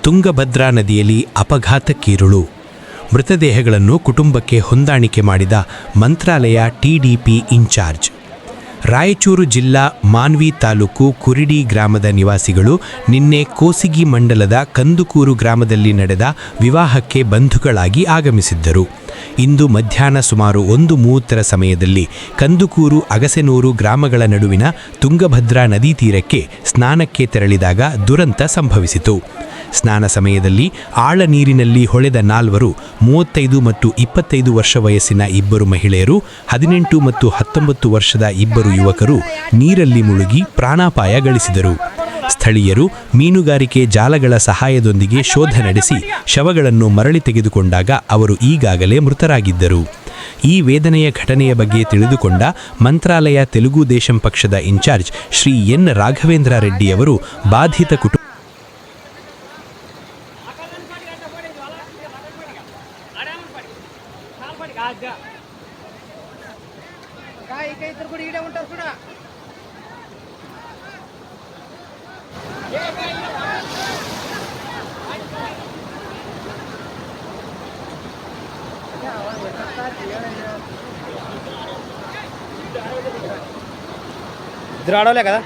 ತುಂಗಭದ್ರಾ ನದಿಯಲ್ಲಿ ಅಪಘಾತಕ್ಕೀರುಳು. ಮೃತದೇಹಗಳನ್ನು ಕುಟುಂಬಕ್ಕೆ ಹೊಂದಾಣಿಕೆ ಮಾಡಿದ ಮಂತ್ರಾಲಯ ಟಿಡಿಪಿ ಇನ್ಚಾರ್ಜ್. ರಾಯಚೂರು ಜಿಲ್ಲಾ ಮಾನ್ವಿ ತಾಲೂಕು ಕುರಿಡಿ ಗ್ರಾಮದ ನಿವಾಸಿಗಳು ನಿನ್ನೆ ಕೋಸಿಗಿ ಮಂಡಲದ ಕಂದುಕೂರು ಗ್ರಾಮದಲ್ಲಿ ನಡೆದ ವಿವಾಹಕ್ಕೆ ಬಂಧುಗಳಾಗಿ ಆಗಮಿಸಿದ್ದರು. ಇಂದು ಮಧ್ಯಾಹ್ನ ಸುಮಾರು 1:30 ಸಮಯದಲ್ಲಿ ಕಂದುಕೂರು ಅಗಸೆನೂರು ಗ್ರಾಮಗಳ ನಡುವಿನ ತುಂಗಭದ್ರಾ ನದಿ ತೀರಕ್ಕೆ ಸ್ನಾನಕ್ಕೆ ತೆರಳಿದಾಗ ದುರಂತ ಸಂಭವಿಸಿತು. ಸ್ನಾನ ಸಮಯದಲ್ಲಿ ಆಳ ನೀರಿನಲ್ಲಿ ಹೊಳೆದ ನಾಲ್ವರು 35 ಮತ್ತು 25 ವರ್ಷ ವಯಸ್ಸಿನ ಇಬ್ಬರು ಮಹಿಳೆಯರು, 18 ಮತ್ತು 19 ವರ್ಷದ ಇಬ್ಬರು ಯುವಕರು ನೀರಲ್ಲಿ ಮುಳುಗಿ ಪ್ರಾಣಾಪಾಯ ಗಳಿಸಿದರು. ಸ್ಥಳೀಯರು ಮೀನುಗಾರಿಕೆ ಜಾಲಗಳ ಸಹಾಯದೊಂದಿಗೆ ಶೋಧ ನಡೆಸಿ ಶವಗಳನ್ನು ಮರಳಿ ತೆಗೆದುಕೊಂಡಾಗ ಅವರು ಈಗಾಗಲೇ ಮೃತರಾಗಿದ್ದರು. ಈ ವೇದನೆಯ ಘಟನೆಯ ಬಗ್ಗೆ ತಿಳಿದುಕೊಂಡ ಮಂತ್ರಾಲಯ ತೆಲುಗು ದೇಶಂ ಪಕ್ಷದ ಇನ್ಚಾರ್ಜ್ ಶ್ರೀ ಎನ್ ರಾಘವೇಂದ್ರ ರೆಡ್ಡಿಯವರು ಬಾಧಿತ ಕುಟುಂಬ ఇద్దరు ఆడవాలే కదా.